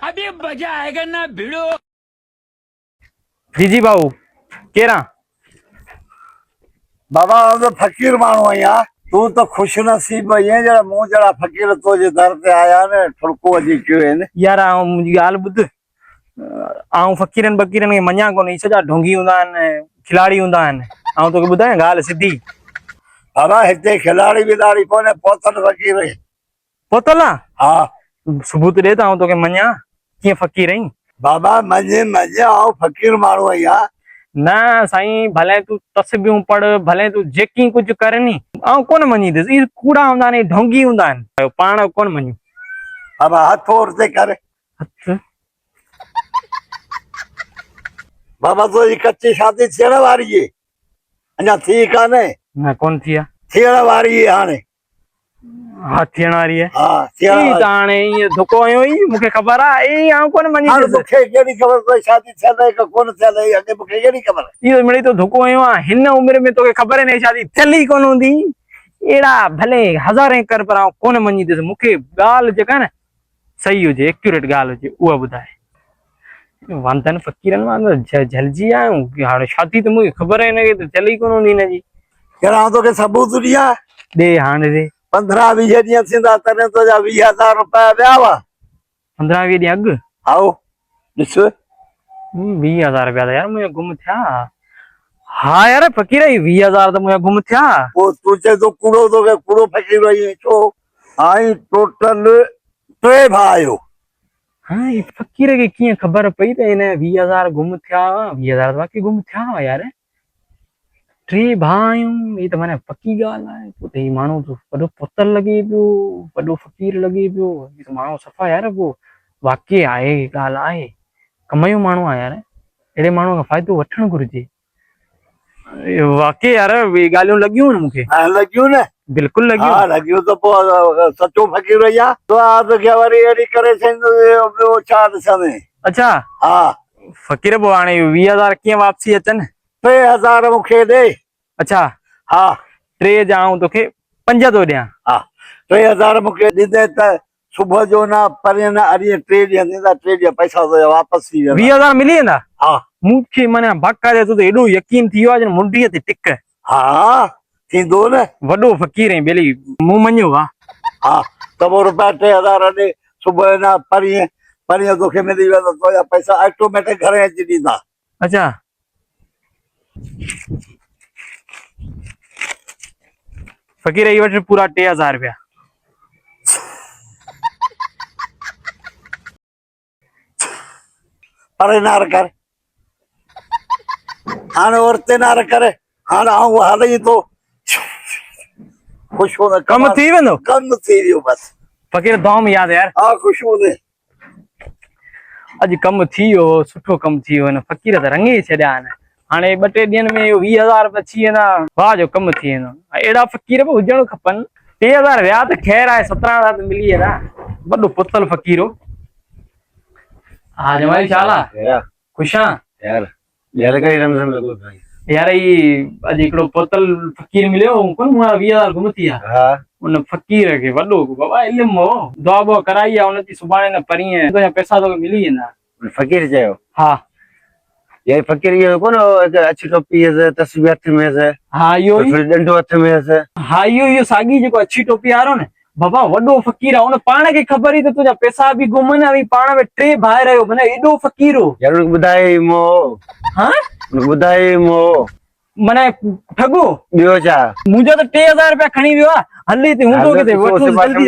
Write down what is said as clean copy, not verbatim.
अभी मजा आएगा ना भिड़ो। जीजी बाबू केरा बाबा हम तो फकीर माण्हू आहियां। तू तो खुश नसीब आहीं जरा मूं जरा फकीर तुंहिंजे दर ते आया न ठुड़को अची कयो आहिनि। यार मुंहिंजी ॻाल्हि ॿुध। आऊं फ़कीरनि ॿकीरनि खे मञा कोन, इहे सॼा ढोंगी हूंदा आहिनि, खिलाड़ी हूंदा आहिनि। आऊं तोखे ॿुधायां ॻाल्हि सिधी। बाबा हिते खिलाड़ी विलाड़ी कोन्हे, पहुतल फकीर आहीं। पहुतल आहे? हा सबूत ॾे त आऊं तोखे मञा कीअं फ़कीर आहीं। बाबा मञे आऊं फकीर माण्हू आहियां। न साईं, भले तूं तस्बीहूं पढ़, भले तूं जेकी कुझु कर नी, आऊं कोन मञींदुसि। इहे कूड़ा हूंदा आहिनि, ढोंगी हूंदा आहिनि, पाण कोन मञूं। बाबा हथ ओर ते कर। हथ बाबा तुंहिंजी कच्ची शादी थियण वारी आहे, अञा थी कान्हे। न कोन थी आहे? थियण वारी आहे हाणे। हा थियण वारी आहे। हा थियण ई वारी। त हाणे ईअं धोखो हुयो ई, मूंखे ख़बर आहे। ई आऊं कोन हाणे मञींदुसि। मूंखे कहिड़ी ख़बर तुंहिंजी शादी थियल आहे की कोन थियल आहे, अॻे मूंखे कहिड़ी ख़बर। इहो मिड़ई तो धोखो हुयो आहे। हिन उमिरि में तोखे ख़बर आहे न शादी थियल ई कोन हूंदी। अहिड़ा भले हज़ार कर, पर आऊं कोन मञींदुसि। मूंखे ॻाल्हि जेका न सही हुजे, एक्यूरेट ॻाल्हि हुजे, उहा ॿुधाए। वांदनि फ़कीरनि मां झलजी आहियूं। हाणे शादी त मूंखे ख़बर आहे हिनखे त थियल ई कोन हूंदी हिनजी। कहिड़ा आऊं तोखे सबूत ॾियां? ॾे हाणे ॾे। 15-20 ॾींहं थींदा तॾहिं तुंहिंजा 20,000 रुपया विया हुआ। 15-20 ॾींहं अॻु? आओ ॾिस। 20,000 रुपया त यार मुंहिंजा गुम थिया। हा यार फ़कीर, 20,000 त मुंहिंजा गुम थिया। पोइ तूं चए थो कूड़ो, तोखे कूड़ो फकीर आहीं छो? आई टोटल 3 भाउ आहियो। हाँ, ये फ़कीर खे कीअं ख़बर पई त हिन 20,000 गुम थिया? 20,000 वाकई गुम थिया हुआ यार। 3 भाउ आहियूं, ही त माना पक्की ॻाल्हि आहे। पोइ त ही माण्हू वॾो पुतल लॻे पियो, वॾो फ़कीर लॻे पियो। ही त माण्हू सफ़ा यार पोइ वाकई आहे, ॻाल्हि आहे। कम जो माण्हू आहे यार। अहिड़े माण्हू खां फ़ाइदो वठणु घुरिजे। वाकई यार इहे ॻाल्हियूं लॻियूं न मूंखे। लॻियूं न? बिल्कुलु लॻियूं। हा लॻियूं त पोइ सचो फकीर आहियां। तोखे वरी अहिड़ी करे ॿियो छा ॾिसंदे। अच्छा हा फ़कीर, पोइ हाणे 20,000 कीअं वापसी अचनि? 3,000 मूंखे ॾे। अच्छा हा 3 जा आऊं तोखे 5 थो ॾियां। हा 3,000 मूंखे ॾींदे त सुबुह जो न परीहं न अरीहं 3 ॾींहं थींदा। 3 ॾींहं पैसा तुंहिंजा वापसि थी वेंदा। 20,000 मिली वेंदा? हा मूंखे माना बाक़ाइदा तो एॾो यकीन थी वियो आहे, मुंडीअ ते टिक। हा थींदो न। वॾो फ़कीर ऐं बेली मूं मञियो आहे। हा त पोइ रुपया 3,000 ॾे। सुबुह न परीहं तोखे मिली वेंदा। तुंहिंजा पैसा ऑटोमेटिक घणे अची ॾींदा। अच्छा फ़कीर ही वठ पूरा 3,000 रुपया। परे नार कर, हाणे औरते नार कर। हाणे आऊं हली थो ख़ुशि हो। कम थी वेंदो? कम थी वियो बस। फ़कीर दुआ में यादि यार। हा ख़ुशि हो ने। अॼु कम थी वियो, सुठो कम थी वियो। हिन फ़कीर त रंगे छॾिया आहिनि। हाणे 2-3 ॾींहंनि में 20,000 अची वेंदा, वाह जो कम थी वेंदो। अहिड़ा फ़कीर बि हुजणु खपनि। 3,000 विया त ख़ैर आहे, 17,000 त मिली वेंदा। वॾो पुतल फ़कीर हो। हा जमाई छा हाल आहे? ख़ुशि आहीं? यार ही अॼु हिकिड़ो पुतल फ़कीर मिलियो कोन, मुंहिंजा 20,000 गुम थी विया। उन फ़कीर खे वॾो बाबा इल्मु हो, दुआ बुआ कराई आहे उनजी। सुभाणे न परीहं तुंहिंजा पैसा तोखे मिली वेंदा। फकीर चयो? हा ये फकीर इहो कोन अछी टोपी तस्वीर हथ में है। हा इहो ई डंडो हथ में है। हा इहो साॻी जेको अछी टोपी वारो न बाबा, वॾो फ़कीर आहे। उन पाण खे ख़बर ई त तुंहिंजा पैसा बि गुम न, पाण में 3 भाउ रहियो, माना एॾो फ़कीर हो। यार ॿुधाई मो। हाँ ॿुधाई मो माना ठगो ॿियो छा? मुंहिंजो त 3,000 रुपया खणी वियो आहे। हली थी हूंदो किथे वठूं जल्दी।